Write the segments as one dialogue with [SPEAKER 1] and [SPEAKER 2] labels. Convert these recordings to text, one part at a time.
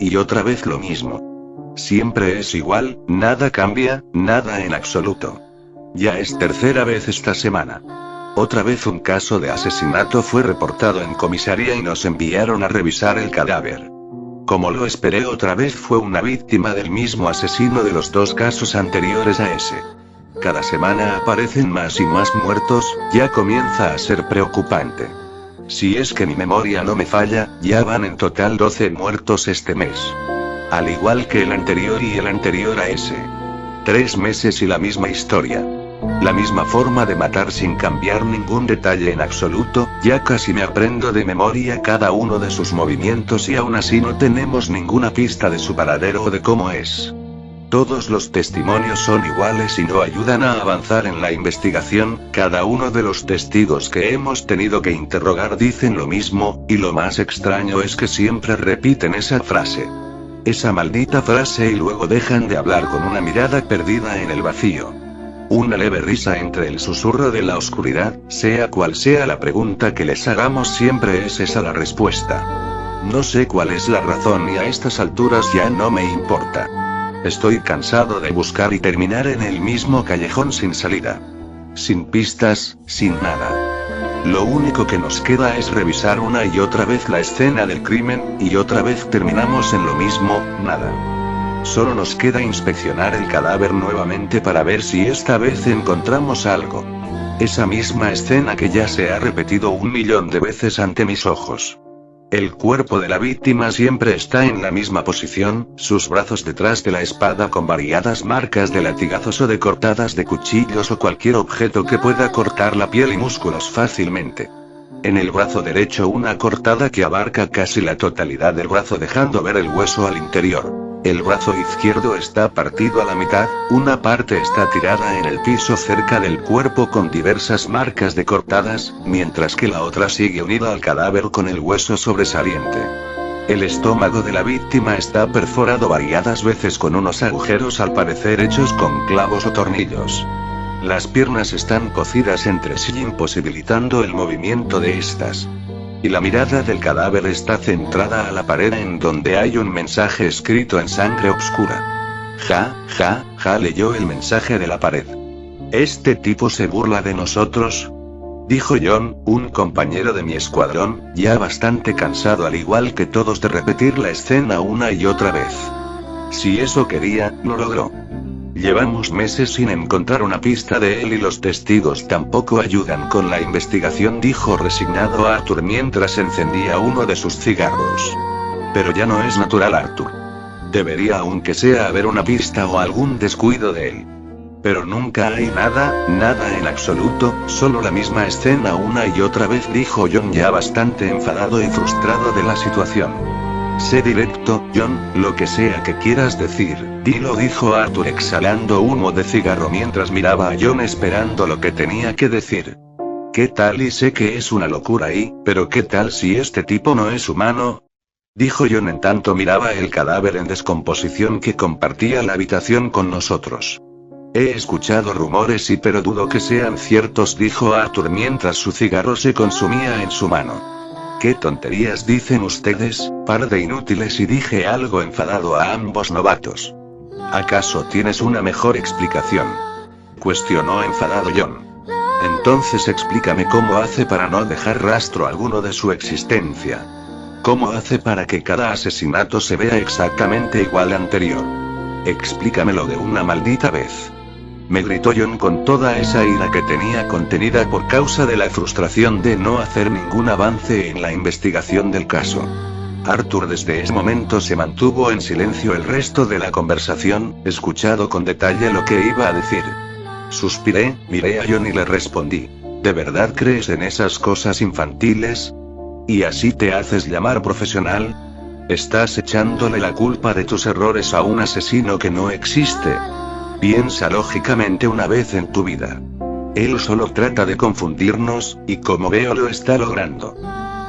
[SPEAKER 1] y otra vez lo mismo. Siempre es igual, nada cambia, nada en absoluto. Ya es tercera vez esta semana. Otra vez un caso de asesinato fue reportado en comisaría y nos enviaron a revisar el cadáver. Como lo esperé, otra vez fue una víctima del mismo asesino de los 2 casos anteriores a ese. Cada semana aparecen más y más muertos, ya comienza a ser preocupante. Si es que mi memoria no me falla, ya van en total 12 muertos este mes. Al igual que el anterior y el anterior a ese. 3 meses y la misma historia. La misma forma de matar sin cambiar ningún detalle en absoluto, ya casi me aprendo de memoria cada uno de sus movimientos y aún así no tenemos ninguna pista de su paradero o de cómo es. Todos los testimonios son iguales y no ayudan a avanzar en la investigación, cada uno de los testigos que hemos tenido que interrogar dicen lo mismo, y lo más extraño es que siempre repiten esa frase. Esa maldita frase y luego dejan de hablar con una mirada perdida en el vacío. Una leve risa entre el susurro de la oscuridad, sea cual sea la pregunta que les hagamos siempre es esa la respuesta. No sé cuál es la razón y a estas alturas ya no me importa. Estoy cansado de buscar y terminar en el mismo callejón sin salida. Sin pistas, sin nada. Lo único que nos queda es revisar una y otra vez la escena del crimen, y otra vez terminamos en lo mismo, nada. Solo nos queda inspeccionar el cadáver nuevamente para ver si esta vez encontramos algo. Esa misma escena que ya se ha repetido 1.000.000 de veces ante mis ojos. El cuerpo de la víctima siempre está en la misma posición, sus brazos detrás de la espada con variadas marcas de latigazos o de cortadas de cuchillos o cualquier objeto que pueda cortar la piel y músculos fácilmente. En el brazo derecho una cortada que abarca casi la totalidad del brazo dejando ver el hueso al interior. El brazo izquierdo está partido a la mitad, una parte está tirada en el piso cerca del cuerpo con diversas marcas de cortadas, mientras que la otra sigue unida al cadáver con el hueso sobresaliente. El estómago de la víctima está perforado variadas veces con unos agujeros al parecer hechos con clavos o tornillos. Las piernas están cosidas entre sí imposibilitando el movimiento de estas. Y la mirada del cadáver está centrada a la pared en donde hay un mensaje escrito en sangre oscura. Ja, ja, ja, leyó el mensaje de la pared. ¿Este tipo se burla de nosotros?, dijo John, un compañero de mi escuadrón, ya bastante cansado al igual que todos de repetir la escena una y otra vez. Si eso quería, lo logró. Llevamos meses sin encontrar una pista de él y los testigos tampoco ayudan con la investigación, dijo resignado Arthur mientras encendía uno de sus cigarros. Pero ya no es natural, Arthur. Debería aunque sea haber una pista o algún descuido de él. Pero nunca hay nada, nada en absoluto, solo la misma escena una y otra vez, dijo John ya bastante enfadado y frustrado de la situación. Sé directo, John, lo que sea que quieras decir, dilo, dijo Arthur exhalando humo de cigarro mientras miraba a John esperando lo que tenía que decir. ¿Qué tal? Y sé que es una locura pero ¿qué tal si este tipo no es humano?, dijo John en tanto miraba el cadáver en descomposición que compartía la habitación con nosotros. He escuchado rumores pero dudo que sean ciertos, dijo Arthur mientras su cigarro se consumía en su mano. ¿Qué tonterías dicen ustedes, par de inútiles?, y dije algo enfadado a ambos novatos. ¿Acaso tienes una mejor explicación?, cuestionó enfadado John. Entonces explícame cómo hace para no dejar rastro alguno de su existencia. ¿Cómo hace para que cada asesinato se vea exactamente igual al anterior? Explícamelo de una maldita vez. Me gritó John con toda esa ira que tenía contenida por causa de la frustración de no hacer ningún avance en la investigación del caso. Arthur desde ese momento se mantuvo en silencio el resto de la conversación, escuchado con detalle lo que iba a decir. Suspiré, miré a John y le respondí. ¿De verdad crees en esas cosas infantiles? ¿Y así te haces llamar profesional? ¿Estás echándole la culpa de tus errores a un asesino que no existe? Piensa lógicamente una vez en tu vida. Él solo trata de confundirnos, y como veo lo está logrando.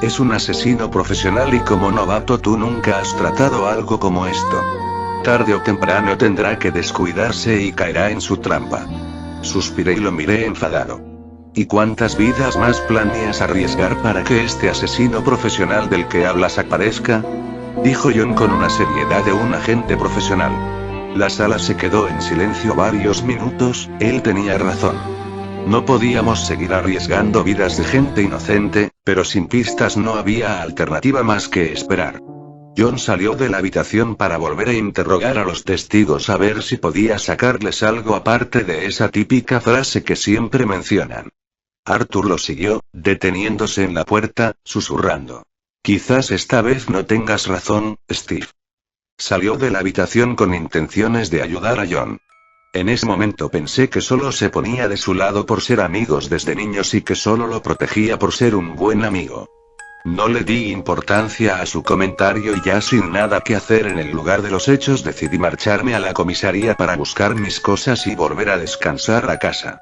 [SPEAKER 1] Es un asesino profesional y como novato tú nunca has tratado algo como esto. Tarde o temprano tendrá que descuidarse y caerá en su trampa. Suspiré y lo miré enfadado. ¿Y cuántas vidas más planeas arriesgar para que este asesino profesional del que hablas aparezca? dijo John con una seriedad de un agente profesional. La sala se quedó en silencio varios minutos. Él tenía razón. No podíamos seguir arriesgando vidas de gente inocente, pero sin pistas no había alternativa más que esperar. John salió de la habitación para volver a interrogar a los testigos a ver si podía sacarles algo aparte de esa típica frase que siempre mencionan. Arthur lo siguió, deteniéndose en la puerta, susurrando. Quizás esta vez no tengas razón, Steve. Salió de la habitación con intenciones de ayudar a John. En ese momento pensé que solo se ponía de su lado por ser amigos desde niños y que solo lo protegía por ser un buen amigo. No le di importancia a su comentario y ya sin nada que hacer en el lugar de los hechos decidí marcharme a la comisaría para buscar mis cosas y volver a descansar a casa.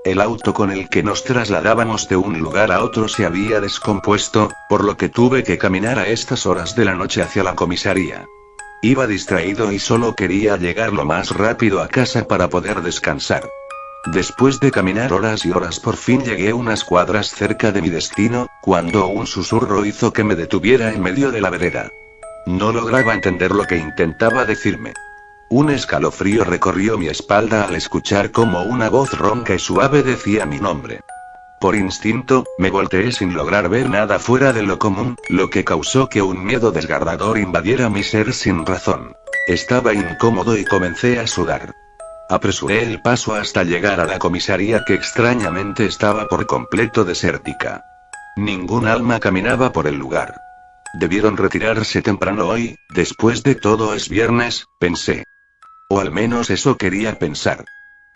[SPEAKER 1] El auto con el que nos trasladábamos de un lugar a otro se había descompuesto, por lo que tuve que caminar a estas horas de la noche hacia la comisaría. Iba distraído y solo quería llegar lo más rápido a casa para poder descansar. Después de caminar horas y horas por fin llegué unas cuadras cerca de mi destino, cuando un susurro hizo que me detuviera en medio de la vereda. No lograba entender lo que intentaba decirme. Un escalofrío recorrió mi espalda al escuchar cómo una voz ronca y suave decía mi nombre. Por instinto, me volteé sin lograr ver nada fuera de lo común, lo que causó que un miedo desgarrador invadiera mi ser sin razón. Estaba incómodo y comencé a sudar. Apresuré el paso hasta llegar a la comisaría que extrañamente estaba por completo desértica. Ningún alma caminaba por el lugar. Debieron retirarse temprano hoy, después de todo es viernes, pensé. O al menos eso quería pensar.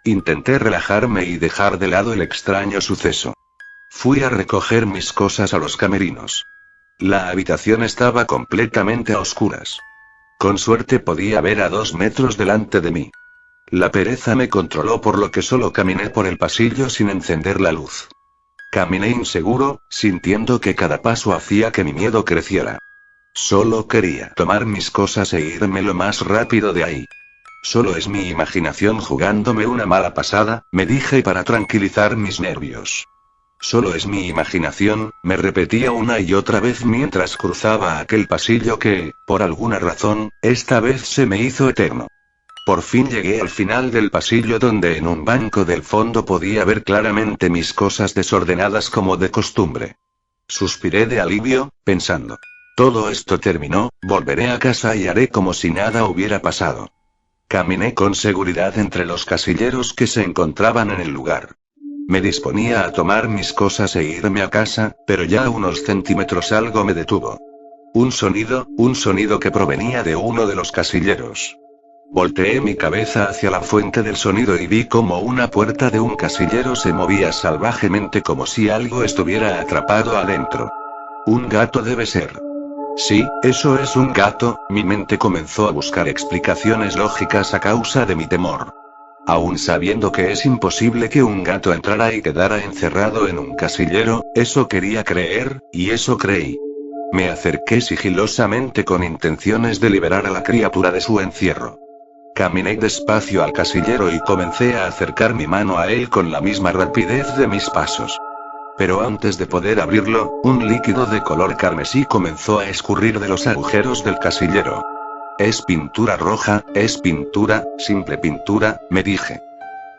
[SPEAKER 1] Intenté relajarme y dejar de lado el extraño suceso. Fui a recoger mis cosas a los camerinos. La habitación estaba completamente a oscuras. Con suerte podía ver a 2 metros delante de mí. La pereza me controló por lo que solo caminé por el pasillo sin encender la luz. Caminé inseguro, sintiendo que cada paso hacía que mi miedo creciera. Solo quería tomar mis cosas e irme lo más rápido de ahí. Solo es mi imaginación jugándome una mala pasada, me dije para tranquilizar mis nervios. Solo es mi imaginación, me repetía una y otra vez mientras cruzaba aquel pasillo que, por alguna razón, esta vez se me hizo eterno. Por fin llegué al final del pasillo donde en un banco del fondo podía ver claramente mis cosas desordenadas como de costumbre. Suspiré de alivio, pensando. Todo esto terminó, volveré a casa y haré como si nada hubiera pasado. Caminé con seguridad entre los casilleros que se encontraban en el lugar. Me disponía a tomar mis cosas e irme a casa, pero ya a unos centímetros algo me detuvo. Un sonido que provenía de uno de los casilleros. Volteé mi cabeza hacia la fuente del sonido y vi como una puerta de un casillero se movía salvajemente como si algo estuviera atrapado adentro. Un gato debe ser. Sí, eso es un gato, mi mente comenzó a buscar explicaciones lógicas a causa de mi temor. Aún sabiendo que es imposible que un gato entrara y quedara encerrado en un casillero, eso quería creer, y eso creí. Me acerqué sigilosamente con intenciones de liberar a la criatura de su encierro. Caminé despacio al casillero y comencé a acercar mi mano a él con la misma rapidez de mis pasos. Pero antes de poder abrirlo, un líquido de color carmesí comenzó a escurrir de los agujeros del casillero. Es pintura roja, es pintura, simple pintura, me dije.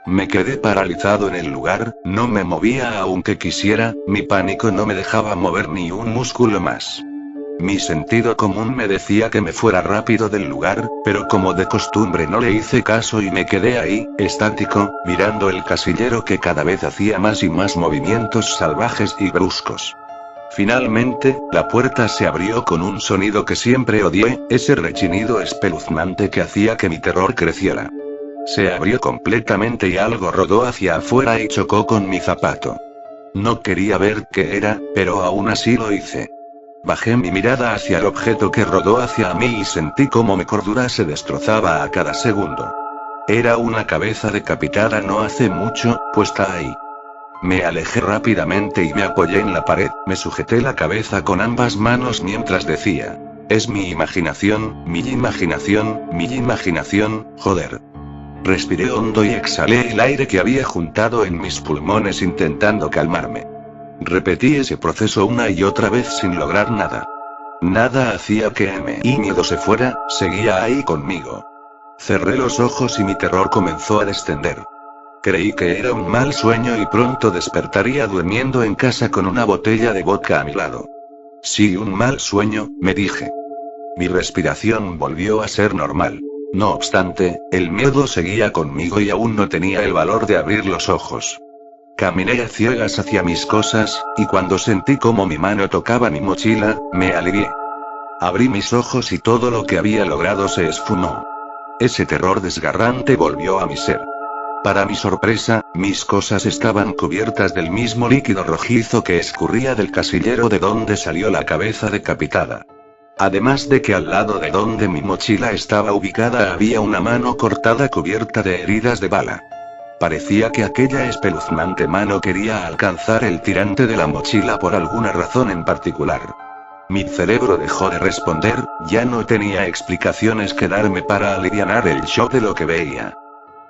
[SPEAKER 1] Me quedé paralizado en el lugar, no me movía aunque quisiera, mi pánico no me dejaba mover ni un músculo más. Mi sentido común me decía que me fuera rápido del lugar, pero como de costumbre no le hice caso y me quedé ahí, estático, mirando el casillero que cada vez hacía más y más movimientos salvajes y bruscos. Finalmente, la puerta se abrió con un sonido que siempre odié, ese rechinido espeluznante que hacía que mi terror creciera. Se abrió completamente y algo rodó hacia afuera y chocó con mi zapato. No quería ver qué era, pero aún así lo hice. Bajé mi mirada hacia el objeto que rodó hacia mí y sentí como mi cordura se destrozaba a cada segundo. Era una cabeza decapitada no hace mucho, puesta ahí. Me alejé rápidamente y me apoyé en la pared, me sujeté la cabeza con ambas manos mientras decía: es mi imaginación, mi imaginación, mi imaginación, joder. Respiré hondo y exhalé el aire que había juntado en mis pulmones intentando calmarme. Repetí ese proceso una y otra vez sin lograr nada. Nada hacía que mi miedo se fuera, seguía ahí conmigo. Cerré los ojos y mi terror comenzó a descender. Creí que era un mal sueño y pronto despertaría durmiendo en casa con una botella de vodka a mi lado. Sí, un mal sueño, me dije. Mi respiración volvió a ser normal. No obstante, el miedo seguía conmigo y aún no tenía el valor de abrir los ojos. Caminé a ciegas hacia mis cosas, y cuando sentí como mi mano tocaba mi mochila, me alivié. Abrí mis ojos y todo lo que había logrado se esfumó. Ese terror desgarrante volvió a mi ser. Para mi sorpresa, mis cosas estaban cubiertas del mismo líquido rojizo que escurría del casillero de donde salió la cabeza decapitada. Además de que al lado de donde mi mochila estaba ubicada había una mano cortada cubierta de heridas de bala. Parecía que aquella espeluznante mano quería alcanzar el tirante de la mochila por alguna razón en particular. Mi cerebro dejó de responder, ya no tenía explicaciones que darme para alivianar el shock de lo que veía.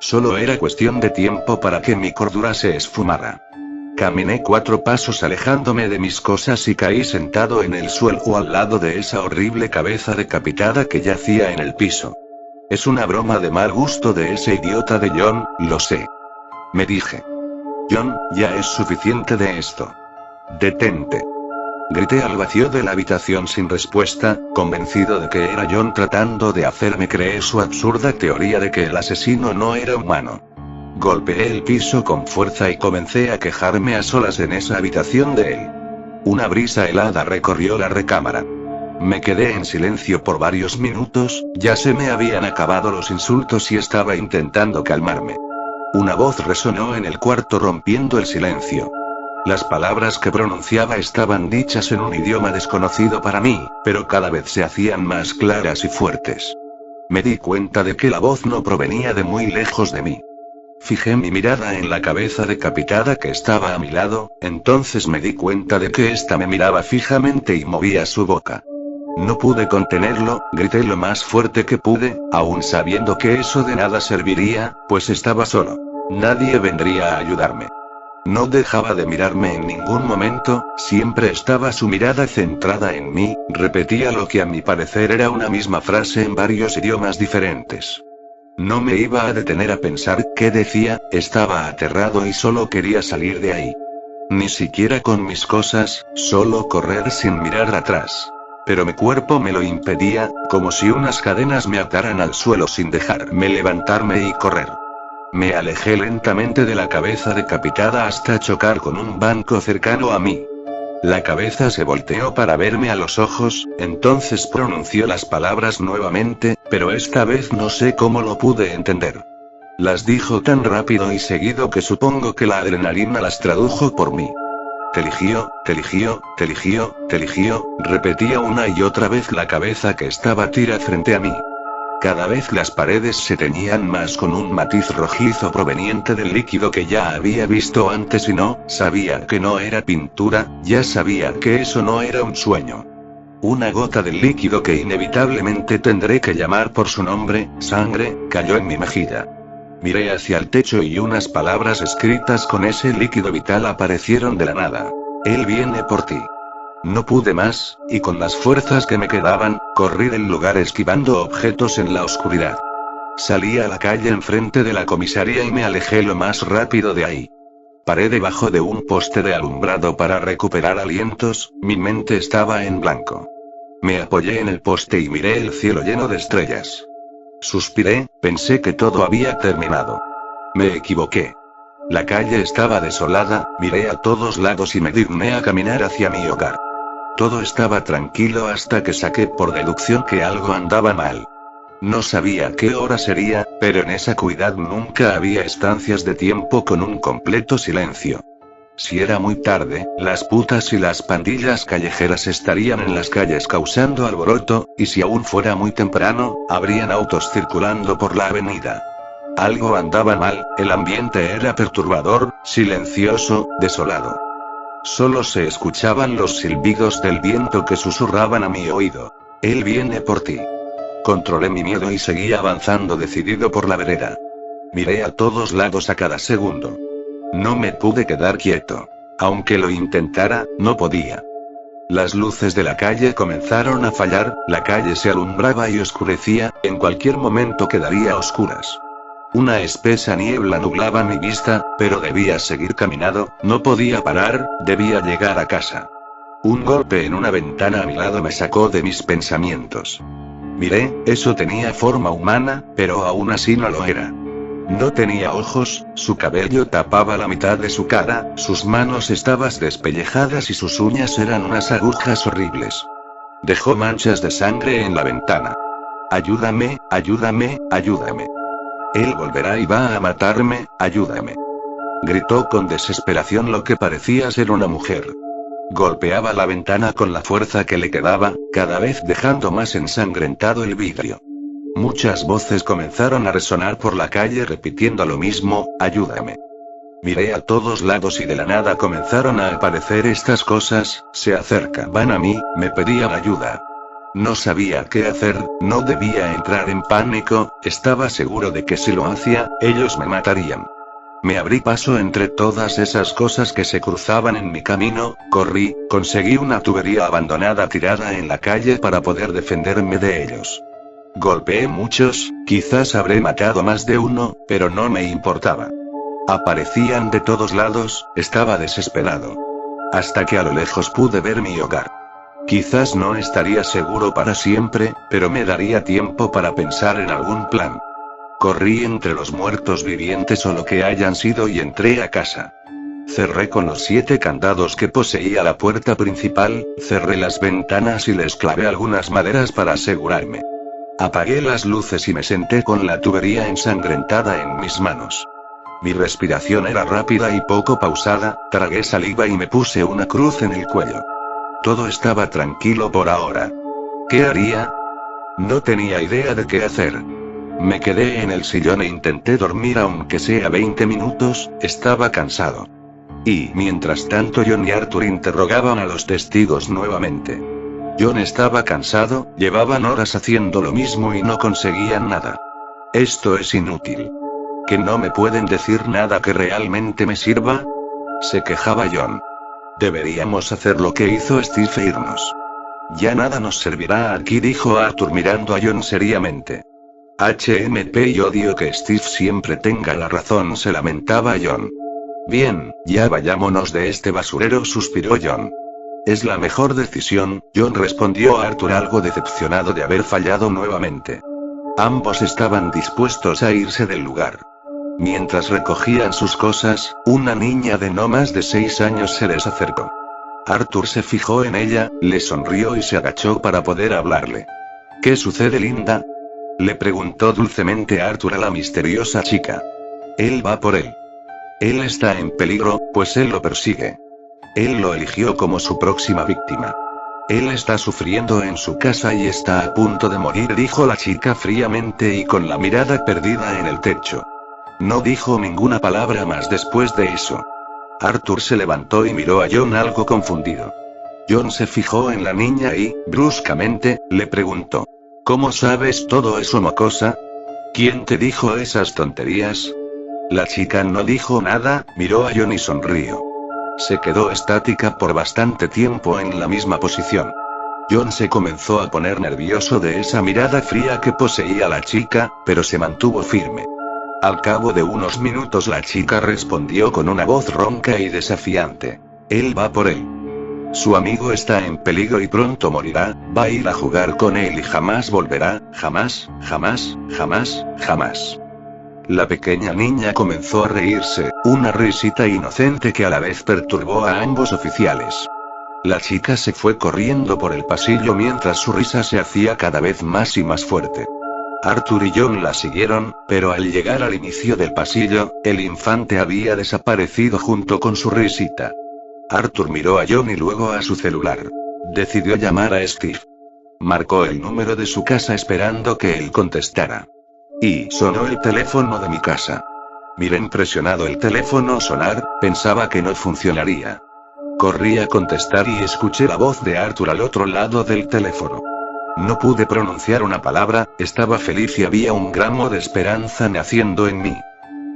[SPEAKER 1] Solo era cuestión de tiempo para que mi cordura se esfumara. Caminé 4 pasos alejándome de mis cosas y caí sentado en el suelo al lado de esa horrible cabeza decapitada que yacía en el piso. Es una broma de mal gusto de ese idiota de John, lo sé. Me dije. John, ya es suficiente de esto. Detente. Grité al vacío de la habitación sin respuesta, convencido de que era John tratando de hacerme creer su absurda teoría de que el asesino no era humano. Golpeé el piso con fuerza y comencé a quejarme a solas en esa habitación de él. Una brisa helada recorrió la recámara. Me quedé en silencio por varios minutos, ya se me habían acabado los insultos y estaba intentando calmarme. Una voz resonó en el cuarto rompiendo el silencio. Las palabras que pronunciaba estaban dichas en un idioma desconocido para mí, pero cada vez se hacían más claras y fuertes. Me di cuenta de que la voz no provenía de muy lejos de mí. Fijé mi mirada en la cabeza decapitada que estaba a mi lado, entonces me di cuenta de que ésta me miraba fijamente y movía su boca. No pude contenerlo, grité lo más fuerte que pude, aún sabiendo que eso de nada serviría, pues estaba solo. Nadie vendría a ayudarme. No dejaba de mirarme en ningún momento, siempre estaba su mirada centrada en mí, repetía lo que a mi parecer era una misma frase en varios idiomas diferentes. No me iba a detener a pensar qué decía, estaba aterrado y solo quería salir de ahí. Ni siquiera con mis cosas, solo correr sin mirar atrás. Pero mi cuerpo me lo impedía, como si unas cadenas me ataran al suelo sin dejarme levantarme y correr. Me alejé lentamente de la cabeza decapitada hasta chocar con un banco cercano a mí. La cabeza se volteó para verme a los ojos, entonces pronunció las palabras nuevamente, pero esta vez no sé cómo lo pude entender. Las dijo tan rápido y seguido que supongo que la adrenalina las tradujo por mí. Te eligió, te eligió, te eligió, te eligió, repetía una y otra vez la cabeza que estaba tira frente a mí. Cada vez las paredes se teñían más con un matiz rojizo proveniente del líquido que ya había visto antes y no, sabía que no era pintura, ya sabía que eso no era un sueño. Una gota del líquido que inevitablemente tendré que llamar por su nombre, sangre, cayó en mi mejilla. Miré hacia el techo y unas palabras escritas con ese líquido vital aparecieron de la nada. Él viene por ti. No pude más, y con las fuerzas que me quedaban, corrí del lugar esquivando objetos en la oscuridad. Salí a la calle enfrente de la comisaría y me alejé lo más rápido de ahí. Paré debajo de un poste de alumbrado para recuperar alientos, mi mente estaba en blanco. Me apoyé en el poste y miré el cielo lleno de estrellas. Suspiré, pensé que todo había terminado. Me equivoqué. La calle estaba desolada, miré a todos lados y me digné a caminar hacia mi hogar. Todo estaba tranquilo hasta que saqué por deducción que algo andaba mal. No sabía qué hora sería, pero en esa cuidad nunca había estancias de tiempo con un completo silencio. Si era muy tarde, las putas y las pandillas callejeras estarían en las calles causando alboroto, y si aún fuera muy temprano, habrían autos circulando por la avenida. Algo andaba mal, el ambiente era perturbador, silencioso, desolado. Solo se escuchaban los silbidos del viento que susurraban a mi oído. Él viene por ti. Controlé mi miedo y seguí avanzando decidido por la vereda. Miré a todos lados a cada segundo. No me pude quedar quieto. Aunque lo intentara, no podía. Las luces de la calle comenzaron a fallar, la calle se alumbraba y oscurecía, en cualquier momento quedaría a oscuras. Una espesa niebla nublaba mi vista, pero debía seguir caminando, no podía parar, debía llegar a casa. Un golpe en una ventana a mi lado me sacó de mis pensamientos. Miré, eso tenía forma humana, pero aún así no lo era. No tenía ojos, su cabello tapaba la mitad de su cara, sus manos estaban despellejadas y sus uñas eran unas agujas horribles. Dejó manchas de sangre en la ventana. Ayúdame, ayúdame, ayúdame. Él volverá y va a matarme, ayúdame. Gritó con desesperación lo que parecía ser una mujer. Golpeaba la ventana con la fuerza que le quedaba, cada vez dejando más ensangrentado el vidrio. Muchas voces comenzaron a resonar por la calle repitiendo lo mismo, ayúdame. Miré a todos lados y de la nada comenzaron a aparecer estas cosas, se acercaban a mí, me pedían ayuda. No sabía qué hacer, no debía entrar en pánico, estaba seguro de que si lo hacía, ellos me matarían. Me abrí paso entre todas esas cosas que se cruzaban en mi camino, corrí, conseguí una tubería abandonada tirada en la calle para poder defenderme de ellos. Golpeé muchos, quizás habré matado más de uno, pero no me importaba. Aparecían de todos lados, estaba desesperado. Hasta que a lo lejos pude ver mi hogar. Quizás no estaría seguro para siempre, pero me daría tiempo para pensar en algún plan. Corrí entre los muertos vivientes o lo que hayan sido y entré a casa. Cerré con los 7 candados que poseía la puerta principal, cerré las ventanas y les clavé algunas maderas para asegurarme. Apagué las luces y me senté con la tubería ensangrentada en mis manos. Mi respiración era rápida y poco pausada, tragué saliva y me puse una cruz en el cuello. Todo estaba tranquilo por ahora. ¿Qué haría? No tenía idea de qué hacer. Me quedé en el sillón e intenté dormir aunque sea 20 minutos, estaba cansado. Y mientras tanto John y Arthur interrogaban a los testigos nuevamente. John estaba cansado, llevaban horas haciendo lo mismo y no conseguían nada. Esto es inútil. ¿Que no me pueden decir nada que realmente me sirva? Se quejaba John. Deberíamos hacer lo que hizo Steve e irnos. Ya nada nos servirá aquí, dijo Arthur mirando a John seriamente. HMP y odio que Steve siempre tenga la razón, se lamentaba John. Bien, ya vayámonos de este basurero, suspiró John. Es la mejor decisión, John respondió Arthur algo decepcionado de haber fallado nuevamente. Ambos estaban dispuestos a irse del lugar. Mientras recogían sus cosas, una niña de no más de 6 años se les acercó. Arthur se fijó en ella, le sonrió y se agachó para poder hablarle. ¿Qué sucede, linda? Le preguntó dulcemente Arthur a la misteriosa chica. Él va por él. Él está en peligro, pues él lo persigue. Él lo eligió como su próxima víctima. Él está sufriendo en su casa y está a punto de morir, dijo la chica fríamente y con la mirada perdida en el techo. No dijo ninguna palabra más después de eso. Arthur se levantó y miró a John algo confundido. John se fijó en la niña y, bruscamente, le preguntó. ¿Cómo sabes todo eso, mocosa? ¿Quién te dijo esas tonterías? La chica no dijo nada, miró a John y sonrió. Se quedó estática por bastante tiempo en la misma posición. John se comenzó a poner nervioso de esa mirada fría que poseía la chica, pero se mantuvo firme. Al cabo de unos minutos la chica respondió con una voz ronca y desafiante. Él va por él. Su amigo está en peligro y pronto morirá, va a ir a jugar con él y jamás volverá, jamás, jamás, jamás, jamás. La pequeña niña comenzó a reírse, una risita inocente que a la vez perturbó a ambos oficiales. La chica se fue corriendo por el pasillo mientras su risa se hacía cada vez más y más fuerte. Arthur y John la siguieron, pero al llegar al inicio del pasillo, el infante había desaparecido junto con su risita. Arthur miró a John y luego a su celular. Decidió llamar a Steve. Marcó el número de su casa esperando que él contestara. Y sonó el teléfono de mi casa. Miré impresionado el teléfono sonar, pensaba que no funcionaría. Corrí a contestar y escuché la voz de Arthur al otro lado del teléfono. No pude pronunciar una palabra, estaba feliz y había un gramo de esperanza naciendo en mí.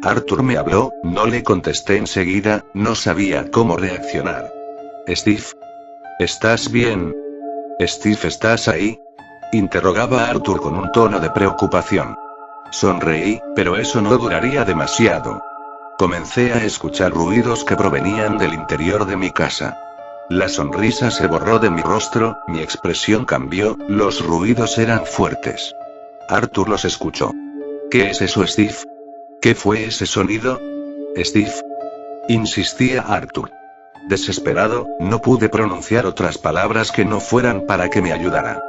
[SPEAKER 1] Arthur me habló, no le contesté enseguida, no sabía cómo reaccionar. Steve. ¿Estás bien? Steve, ¿estás ahí? Interrogaba a Arthur con un tono de preocupación. Sonreí, pero eso no duraría demasiado. Comencé a escuchar ruidos que provenían del interior de mi casa. La sonrisa se borró de mi rostro, mi expresión cambió, los ruidos eran fuertes. Arthur los escuchó. ¿Qué es eso, Steve? ¿Qué fue ese sonido? Steve. Insistía Arthur. Desesperado, no pude pronunciar otras palabras que no fueran para que me ayudara.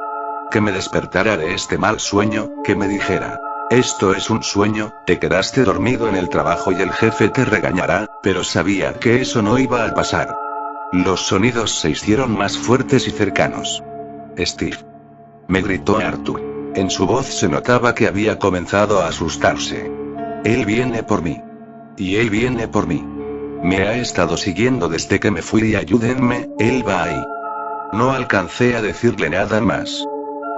[SPEAKER 1] Que me despertara de este mal sueño, que me dijera: esto es un sueño, te quedaste dormido en el trabajo y el jefe te regañará, pero sabía que eso no iba a pasar. Los sonidos se hicieron más fuertes y cercanos. Steve. Me gritó Arthur. En su voz se notaba que había comenzado a asustarse. Él viene por mí. Y él viene por mí. Me ha estado siguiendo desde que me fui y ayúdenme, él va ahí. No alcancé a decirle nada más.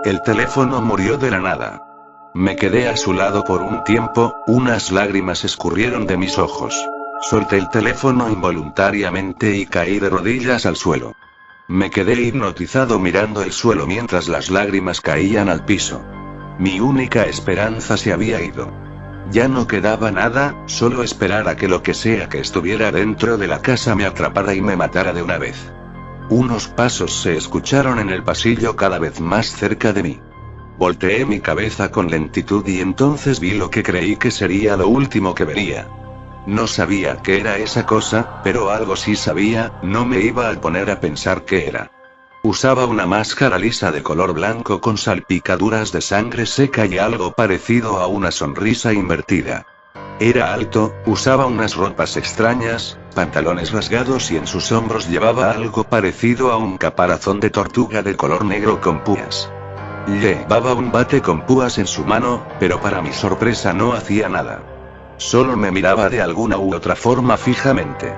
[SPEAKER 1] El teléfono murió de la nada. Me quedé a su lado por un tiempo, unas lágrimas escurrieron de mis ojos. Solté el teléfono involuntariamente y caí de rodillas al suelo. Me quedé hipnotizado mirando el suelo mientras las lágrimas caían al piso. Mi única esperanza se había ido. Ya no quedaba nada, solo esperar a que lo que sea que estuviera dentro de la casa me atrapara y me matara de una vez. Unos pasos se escucharon en el pasillo cada vez más cerca de mí. Volteé mi cabeza con lentitud y entonces vi lo que creí que sería lo último que vería. No sabía qué era esa cosa, pero algo sí sabía, no me iba a poner a pensar qué era. Usaba una máscara lisa de color blanco con salpicaduras de sangre seca y algo parecido a una sonrisa invertida. Era alto, usaba unas ropas extrañas, pantalones rasgados y en sus hombros llevaba algo parecido a un caparazón de tortuga de color negro con púas. Llevaba un bate con púas en su mano, pero para mi sorpresa no hacía nada. Solo me miraba de alguna u otra forma fijamente.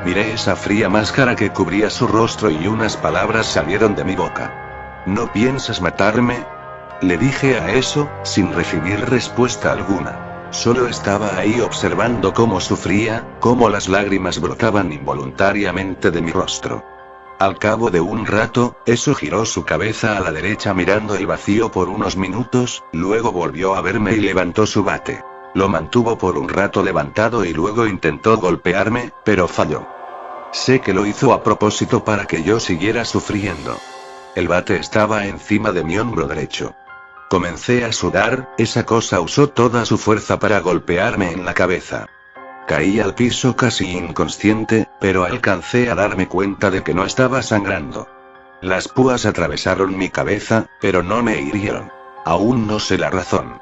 [SPEAKER 1] Miré esa fría máscara que cubría su rostro y unas palabras salieron de mi boca. ¿No piensas matarme? Le dije a eso, sin recibir respuesta alguna. Solo estaba ahí observando cómo sufría, cómo las lágrimas brotaban involuntariamente de mi rostro. Al cabo de un rato, eso giró su cabeza a la derecha mirando el vacío por unos minutos, luego volvió a verme y levantó su bate. Lo mantuvo por un rato levantado y luego intentó golpearme, pero falló. Sé que lo hizo a propósito para que yo siguiera sufriendo. El bate estaba encima de mi hombro derecho. Comencé a sudar, esa cosa usó toda su fuerza para golpearme en la cabeza. Caí al piso casi inconsciente, pero alcancé a darme cuenta de que no estaba sangrando. Las púas atravesaron mi cabeza, pero no me hirieron. Aún no sé la razón.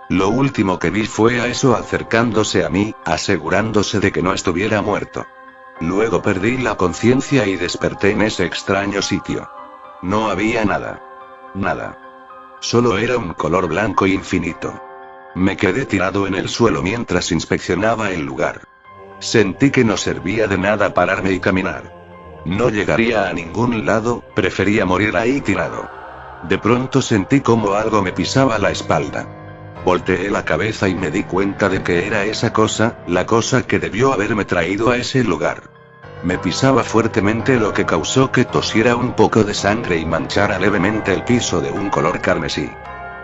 [SPEAKER 1] Lo último que vi fue a eso acercándose a mí, asegurándose de que no estuviera muerto. Luego perdí la conciencia y desperté en ese extraño sitio. No había nada. Nada. Solo era un color blanco infinito. Me quedé tirado en el suelo mientras inspeccionaba el lugar. Sentí que no servía de nada pararme y caminar. No llegaría a ningún lado, prefería morir ahí tirado. De pronto sentí como algo me pisaba la espalda. Volteé la cabeza y me di cuenta de que era esa cosa, la cosa que debió haberme traído a ese lugar. Me pisaba fuertemente, lo que causó que tosiera un poco de sangre y manchara levemente el piso de un color carmesí.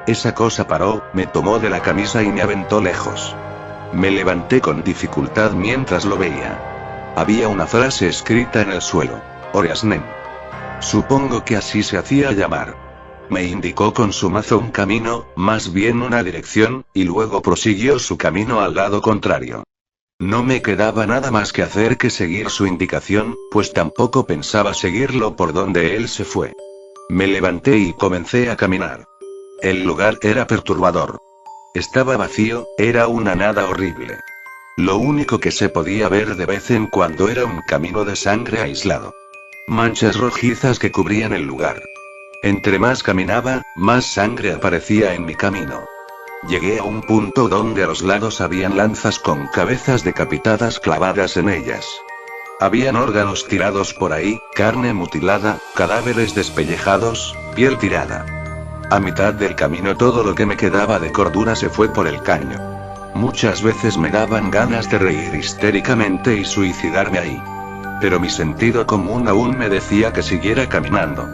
[SPEAKER 1] Esa cosa paró, me tomó de la camisa y me aventó lejos. Me levanté con dificultad mientras lo veía. Había una frase escrita en el suelo: Oriasnem. Supongo que así se hacía llamar. Me indicó con su mazo un camino, más bien una dirección, y luego prosiguió su camino al lado contrario. No me quedaba nada más que hacer que seguir su indicación, pues tampoco pensaba seguirlo por donde él se fue. Me levanté y comencé a caminar. El lugar era perturbador. Estaba vacío, era una nada horrible. Lo único que se podía ver de vez en cuando era un camino de sangre aislado. Manchas rojizas que cubrían el lugar. Entre más caminaba, más sangre aparecía en mi camino. Llegué a un punto donde a los lados habían lanzas con cabezas decapitadas clavadas en ellas. Habían órganos tirados por ahí, carne mutilada, cadáveres despellejados, piel tirada. A mitad del camino todo lo que me quedaba de cordura se fue por el caño. Muchas veces me daban ganas de reír histéricamente y suicidarme ahí. pero mi sentido común aún me decía que siguiera caminando.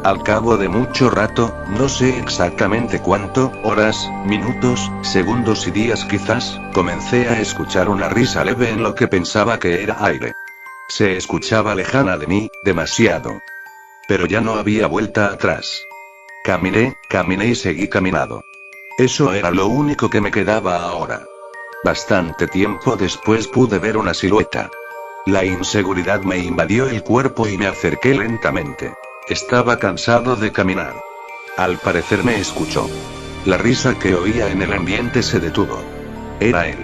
[SPEAKER 1] Al cabo de mucho rato, no sé exactamente cuánto, horas, minutos, segundos y días quizás, comencé a escuchar una risa leve en lo que pensaba que era aire. Se escuchaba lejana de mí, demasiado. Pero ya no había vuelta atrás. Caminé y seguí caminando. Eso era lo único que me quedaba ahora. Bastante tiempo después pude ver una silueta. La inseguridad me invadió el cuerpo y me acerqué lentamente. Estaba cansado de caminar. Al parecer me escuchó. La risa que oía en el ambiente se detuvo. Era él.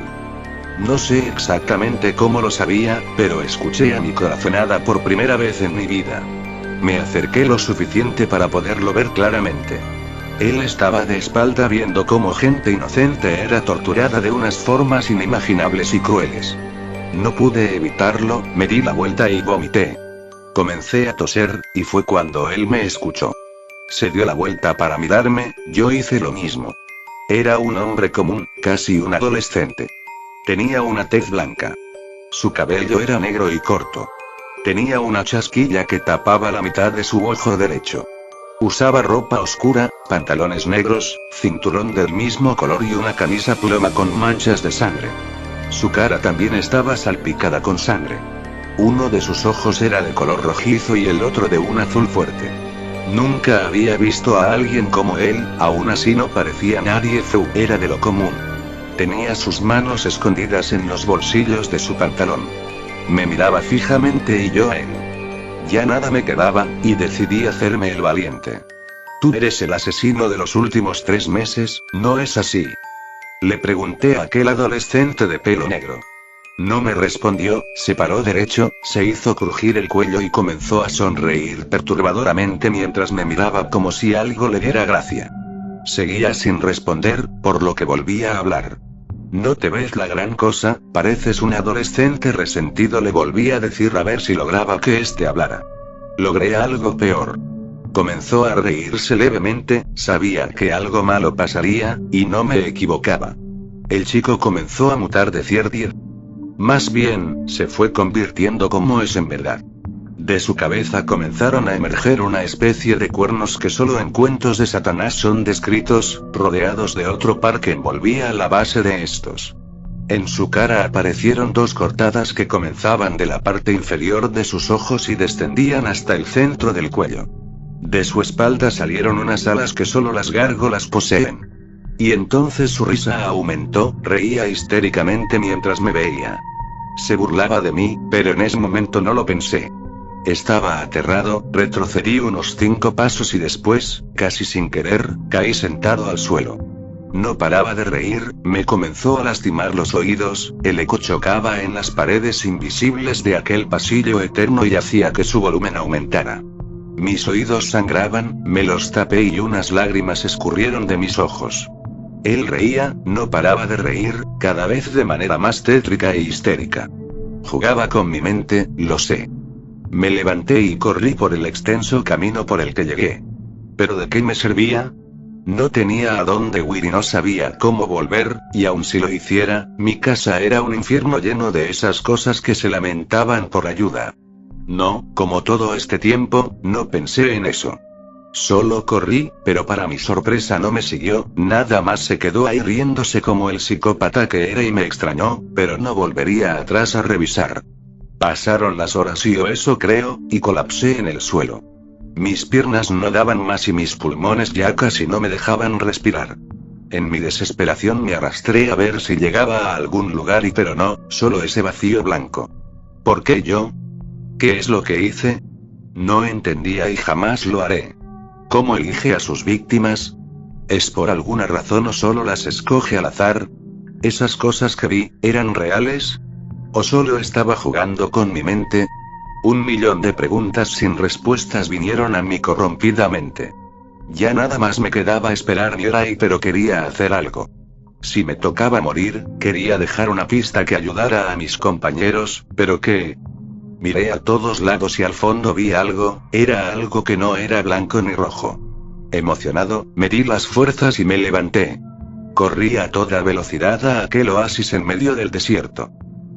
[SPEAKER 1] No sé exactamente cómo lo sabía, pero escuché a mi corazonada por primera vez en mi vida. Me acerqué lo suficiente para poderlo ver claramente. Él estaba de espalda viendo cómo gente inocente era torturada de unas formas inimaginables y crueles. No pude evitarlo, me di la vuelta y vomité. Comencé a toser, y fue cuando él me escuchó. Se dio la vuelta para mirarme, yo hice lo mismo. Era un hombre común, casi un adolescente. Tenía una tez blanca. Su cabello era negro y corto. Tenía una chasquilla que tapaba la mitad de su ojo derecho. Usaba ropa oscura, pantalones negros, cinturón del mismo color y una camisa ploma con manchas de sangre. Su cara también estaba salpicada con sangre. Uno de sus ojos era de color rojizo y el otro de un azul fuerte. Nunca había visto a alguien como él, aún así no parecía nadie feo, era de lo común. Tenía sus manos escondidas en los bolsillos de su pantalón. Me miraba fijamente y yo a él. Ya nada me quedaba, y decidí hacerme el valiente. Tú eres el asesino de los últimos 3 meses, ¿no es así? Le pregunté a aquel adolescente de pelo negro. No me respondió, se paró derecho, se hizo crujir el cuello y comenzó a sonreír perturbadoramente mientras me miraba como si algo le diera gracia. Seguía sin responder, por lo que volví a hablar. No te ves la gran cosa, pareces un adolescente resentido, le volví a decir a ver si lograba que éste hablara. Logré algo peor. Comenzó a reírse levemente, sabía que algo malo pasaría, y no me equivocaba. El chico comenzó a mutar de cierta. Más bien, se fue convirtiendo como es en verdad. De su cabeza comenzaron a emerger una especie de cuernos que solo en cuentos de Satanás son descritos, rodeados de otro par que envolvía la base de estos. En su cara aparecieron 2 cortadas que comenzaban de la parte inferior de sus ojos y descendían hasta el centro del cuello. De su espalda salieron unas alas que solo las gárgolas poseen. Y entonces su risa aumentó, reía histéricamente mientras me veía. Se burlaba de mí, pero en ese momento no lo pensé. Estaba aterrado, retrocedí unos 5 pasos y después, casi sin querer, caí sentado al suelo. No paraba de reír, me comenzó a lastimar los oídos, el eco chocaba en las paredes invisibles de aquel pasillo eterno y hacía que su volumen aumentara. Mis oídos sangraban, me los tapé y unas lágrimas escurrieron de mis ojos. Él reía, no paraba de reír, cada vez de manera más tétrica e histérica. Jugaba con mi mente, lo sé. Me levanté y corrí por el extenso camino por el que llegué. ¿Pero de qué me servía? No tenía a dónde huir y no sabía cómo volver, y aun si lo hiciera, mi casa era un infierno lleno de esas cosas que se lamentaban por ayuda. No, como todo este tiempo, no pensé en eso. Solo corrí, pero para mi sorpresa no me siguió, nada más se quedó ahí riéndose como el psicópata que era y me extrañó, pero no volvería atrás a revisar. Pasaron las horas y yo eso creo, y colapsé en el suelo. Mis piernas no daban más y mis pulmones ya casi no me dejaban respirar. En mi desesperación me arrastré a ver si llegaba a algún lugar pero no, solo ese vacío blanco. ¿Por qué yo? ¿Qué es lo que hice? No entendía y jamás lo haré. ¿Cómo elige a sus víctimas? ¿Es por alguna razón o solo las escoge al azar? ¿Esas cosas que vi, eran reales? ¿O solo estaba jugando con mi mente? 1.000.000 de preguntas sin respuestas vinieron a mi corrompida mente. Ya nada más me quedaba esperar mi hora pero quería hacer algo. Si me tocaba morir, quería dejar una pista que ayudara a mis compañeros, pero ¿qué? Miré a todos lados y al fondo vi algo, era algo que no era blanco ni rojo. Emocionado, me di las fuerzas y me levanté. Corrí a toda velocidad a aquel oasis en medio del desierto.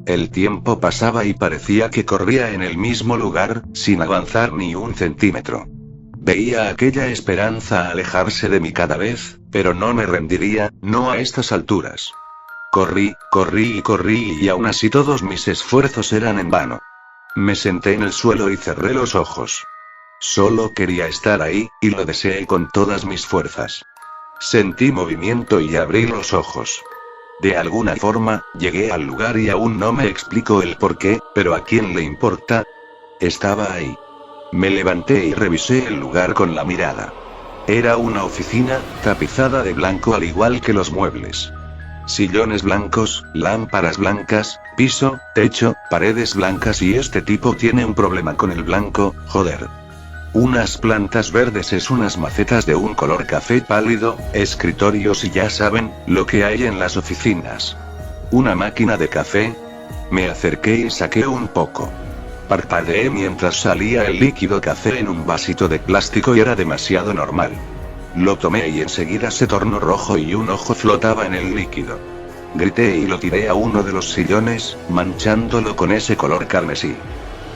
[SPEAKER 1] El tiempo pasaba y parecía que corría en el mismo lugar, sin avanzar ni un centímetro. Veía aquella esperanza alejarse de mí cada vez, pero no me rendiría, no a estas alturas. Corrí, corrí y corrí y aún así todos mis esfuerzos eran en vano. Me senté en el suelo y cerré los ojos. Solo quería estar ahí, y lo deseé con todas mis fuerzas. Sentí movimiento y abrí los ojos. De alguna forma, llegué al lugar y aún no me explico el por qué, pero ¿a quién le importa? Estaba ahí. Me levanté y revisé el lugar con la mirada. Era una oficina, tapizada de blanco al igual que los muebles. Sillones blancos, lámparas blancas, piso, techo, paredes blancas y este tipo tiene un problema con el blanco, joder. Unas plantas verdes es unas macetas de un color café pálido, escritorios y ya saben, lo que hay en las oficinas. ¿Una máquina de café? Me acerqué y saqué un poco. Parpadeé mientras salía el líquido café en un vasito de plástico y era demasiado normal. Lo tomé y enseguida se tornó rojo y un ojo flotaba en el líquido. Grité y lo tiré a uno de los sillones, manchándolo con ese color carmesí.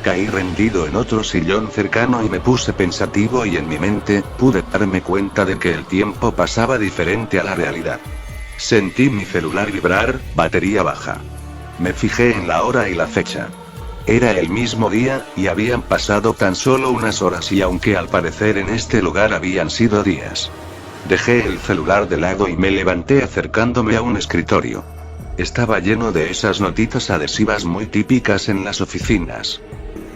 [SPEAKER 1] Caí rendido en otro sillón cercano y me puse pensativo y en mi mente, pude darme cuenta de que el tiempo pasaba diferente a la realidad. Sentí mi celular vibrar, batería baja. Me fijé en la hora y la fecha. Era el mismo día, y habían pasado tan solo unas horas y aunque al parecer en este lugar habían sido días. Dejé el celular de lado y me levanté acercándome a un escritorio. Estaba lleno de esas notitas adhesivas muy típicas en las oficinas.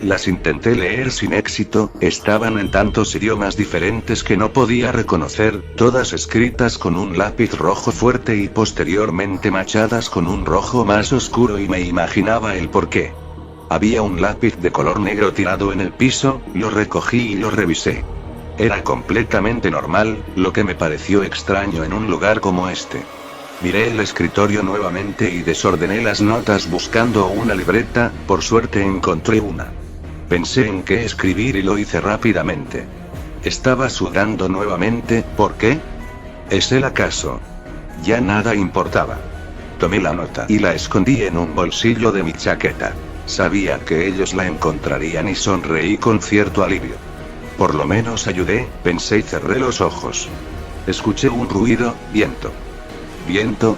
[SPEAKER 1] Las intenté leer sin éxito, estaban en tantos idiomas diferentes que no podía reconocer, todas escritas con un lápiz rojo fuerte y posteriormente machadas con un rojo más oscuro y me imaginaba el porqué. Había un lápiz de color negro tirado en el piso, lo recogí y lo revisé. Era completamente normal, lo que me pareció extraño en un lugar como este. Miré el escritorio nuevamente y desordené las notas buscando una libreta, por suerte encontré una. Pensé en qué escribir y lo hice rápidamente. Estaba sudando nuevamente, ¿por qué? ¿Es el acaso? Ya nada importaba. Tomé la nota y la escondí en un bolsillo de mi chaqueta. Sabía que ellos la encontrarían y sonreí con cierto alivio. Por lo menos ayudé, pensé y cerré los ojos. Escuché un ruido, viento. ¿Viento?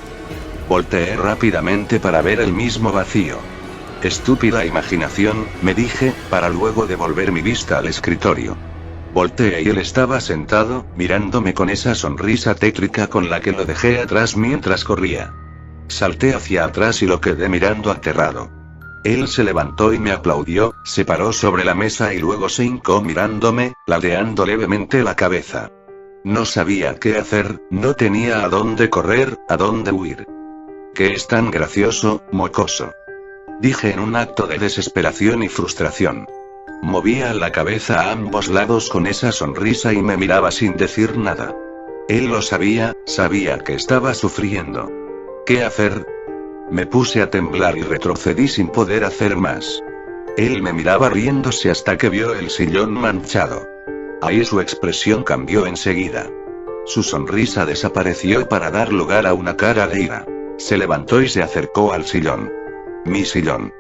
[SPEAKER 1] Volteé rápidamente para ver el mismo vacío. Estúpida imaginación, me dije, para luego devolver mi vista al escritorio. Volteé y él estaba sentado, mirándome con esa sonrisa tétrica con la que lo dejé atrás mientras corría. Salté hacia atrás y lo quedé mirando aterrado. Él se levantó y me aplaudió, se paró sobre la mesa y luego se hincó mirándome, ladeando levemente la cabeza. No sabía qué hacer, no tenía a dónde correr, a dónde huir. ¿Qué es tan gracioso, mocoso?, dije en un acto de desesperación y frustración. Movía la cabeza a ambos lados con esa sonrisa y me miraba sin decir nada. Él lo sabía, sabía que estaba sufriendo. ¿Qué hacer? Me puse a temblar y retrocedí sin poder hacer más. Él me miraba riéndose hasta que vio el sillón manchado. Ahí su expresión cambió enseguida. Su sonrisa desapareció para dar lugar a una cara de ira. Se levantó y se acercó al sillón. Mi sillón.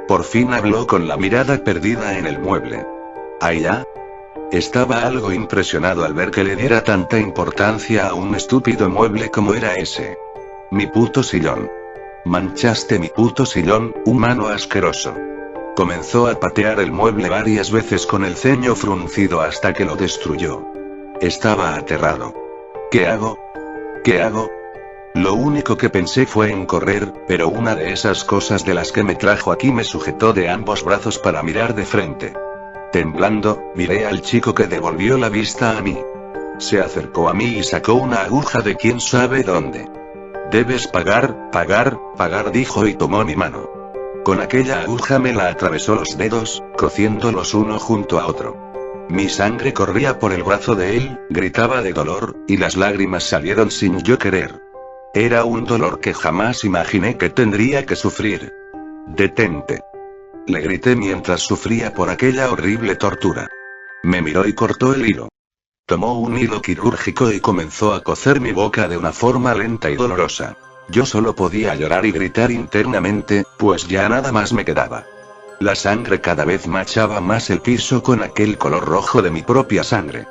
[SPEAKER 1] Por fin habló con la mirada perdida en el mueble. ¿Allá? Estaba algo impresionado al ver que le diera tanta importancia a un estúpido mueble como era ese. Mi puto sillón. Manchaste mi puto sillón, humano asqueroso. Comenzó a patear el mueble varias veces con el ceño fruncido hasta que lo destruyó. Estaba aterrado. ¿Qué hago? ¿Qué hago? Lo único que pensé fue en correr, pero una de esas cosas de las que me trajo aquí me sujetó de ambos brazos para mirar de frente. Temblando, miré al chico que devolvió la vista a mí. Se acercó a mí y sacó una aguja de quién sabe dónde. Debes pagar, pagar, pagar, dijo y tomó mi mano. Con aquella aguja me la atravesó los dedos, cosiéndolos uno junto a otro. Mi sangre corría por el brazo de él, gritaba de dolor, y las lágrimas salieron sin yo querer. Era un dolor que jamás imaginé que tendría que sufrir. Detente. Le grité mientras sufría por aquella horrible tortura. Me miró y cortó el hilo. Tomó un hilo quirúrgico y comenzó a coser mi boca de una forma lenta y dolorosa. Yo solo podía llorar y gritar internamente, pues ya nada más me quedaba. La sangre cada vez manchaba más el piso con aquel color rojo de mi propia sangre.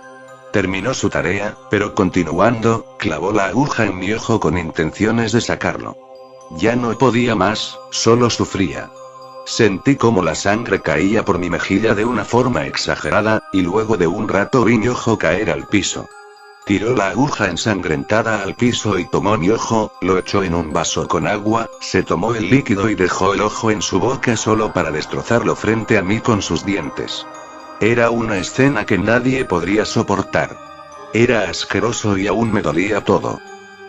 [SPEAKER 1] Terminó su tarea, pero continuando, clavó la aguja en mi ojo con intenciones de sacarlo. Ya no podía más, solo sufría. Sentí como la sangre caía por mi mejilla de una forma exagerada, y luego de un rato vi mi ojo caer al piso. Tiró la aguja ensangrentada al piso y tomó mi ojo, lo echó en un vaso con agua, se tomó el líquido y dejó el ojo en su boca solo para destrozarlo frente a mí con sus dientes. Era una escena que nadie podría soportar. Era asqueroso y aún me dolía todo.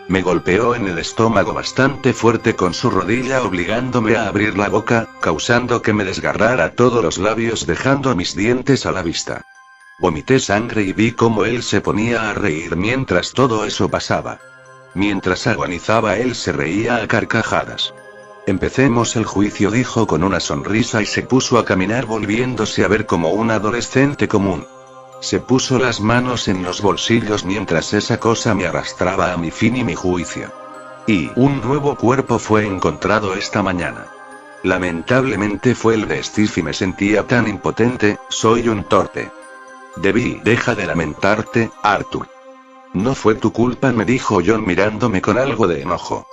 [SPEAKER 1] Me golpeó en el estómago bastante fuerte con su rodilla obligándome a abrir la boca, causando que me desgarrara todos los labios dejando mis dientes a la vista. Vomité sangre y vi cómo él se ponía a reír mientras todo eso pasaba. Mientras agonizaba él se reía a carcajadas. Empecemos el juicio, dijo con una sonrisa y se puso a caminar volviéndose a ver como un adolescente común. Se puso las manos en los bolsillos mientras esa cosa me arrastraba a mi fin y mi juicio. Y un nuevo cuerpo fue encontrado esta mañana. Lamentablemente fue el de Steve y me sentía tan impotente, soy un torpe. Deja de lamentarte, Arthur. No fue tu culpa, me dijo John mirándome con algo de enojo.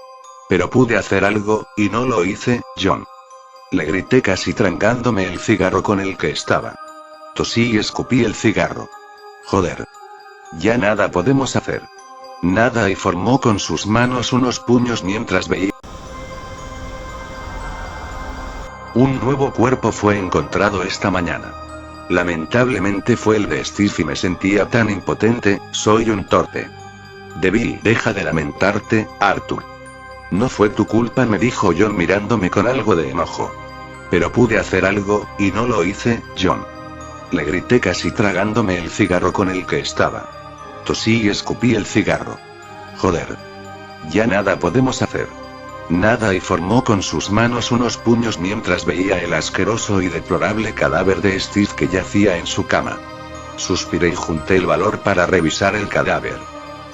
[SPEAKER 1] Pero pude hacer algo, y no lo hice, John. Le grité casi tragándome el cigarro con el que estaba. Tosí y escupí el cigarro. Joder. Ya nada podemos hacer. Nada, y formó con sus manos unos puños mientras veía. Un nuevo cuerpo fue encontrado esta mañana. Lamentablemente fue el de Steve y me sentía tan impotente, soy un torpe. Deja de lamentarte, Arthur. No fue tu culpa, me dijo John mirándome con algo de enojo. Pero pude hacer algo, y no lo hice, John. Le grité casi tragándome el cigarro con el que estaba. Tosí y escupí el cigarro. Joder. Ya nada podemos hacer. Nada, y formó con sus manos unos puños mientras veía el asqueroso y deplorable cadáver de Steve que yacía en su cama. Suspiré y junté el valor para revisar el cadáver.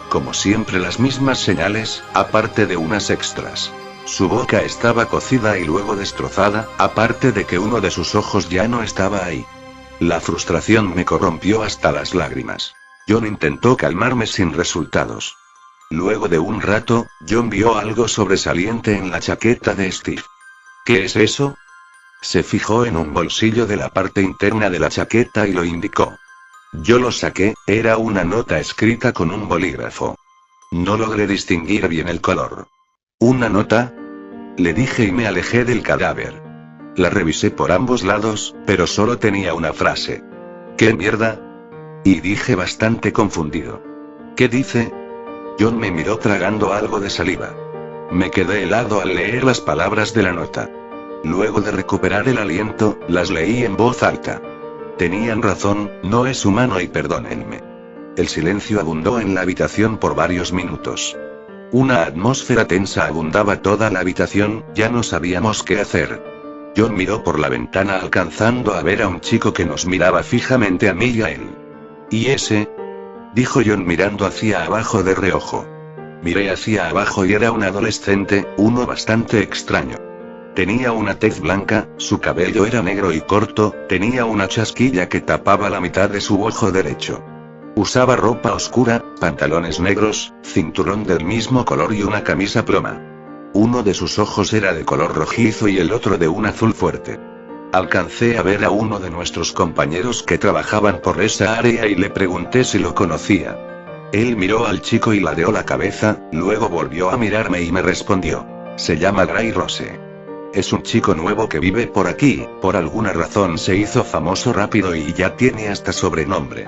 [SPEAKER 1] Como siempre, las mismas señales, aparte de unas extras. Su boca estaba cocida y luego destrozada, aparte de que uno de sus ojos ya no estaba ahí. La frustración me corrompió hasta las lágrimas. John intentó calmarme sin resultados. Luego de un rato, John vio algo sobresaliente en la chaqueta de Steve. ¿Qué es eso? Se fijó en un bolsillo de la parte interna de la chaqueta y lo indicó. Yo lo saqué, era una nota escrita con un bolígrafo. No logré distinguir bien el color. ¿Una nota? Le dije y me alejé del cadáver. La revisé por ambos lados, pero solo tenía una frase. ¿Qué mierda? Y dije bastante confundido. ¿Qué dice? John me miró tragando algo de saliva. Me quedé helado al leer las palabras de la nota. Luego de recuperar el aliento, las leí en voz alta. Tenían razón, no es humano y perdónenme. El silencio abundó en la habitación por varios minutos. Una atmósfera tensa abundaba toda la habitación, ya no sabíamos qué hacer. John miró por la ventana alcanzando a ver a un chico que nos miraba fijamente a mí y a él. ¿Y ese? Dijo John mirando hacia abajo de reojo. Miré hacia abajo y era un adolescente, uno bastante extraño. Tenía una tez blanca, su cabello era negro y corto, tenía una chasquilla que tapaba la mitad de su ojo derecho. Usaba ropa oscura, pantalones negros, cinturón del mismo color y una camisa ploma. Uno de sus ojos era de color rojizo y el otro de un azul fuerte. Alcancé a ver a uno de nuestros compañeros que trabajaban por esa área y le pregunté si lo conocía. Él miró al chico y ladeó la cabeza, luego volvió a mirarme y me respondió. Se llama Gray Rose. Es un chico nuevo que vive por aquí, por alguna razón se hizo famoso rápido y ya tiene hasta sobrenombre.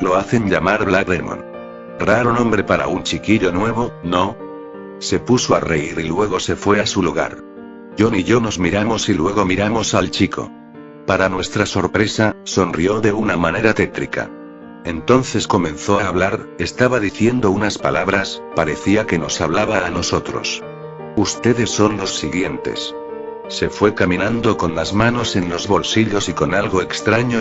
[SPEAKER 1] Lo hacen llamar Black Demon. Raro nombre para un chiquillo nuevo, ¿no? Se puso a reír y luego se fue a su lugar. John y yo nos miramos y luego miramos al chico. Para nuestra sorpresa, sonrió de una manera tétrica. Entonces comenzó a hablar, estaba diciendo unas palabras, parecía que nos hablaba a nosotros. Ustedes son los siguientes. Se fue caminando con las manos en los bolsillos y con algo extraño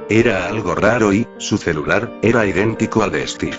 [SPEAKER 1] era algo raro y, su celular, era idéntico al de Steve.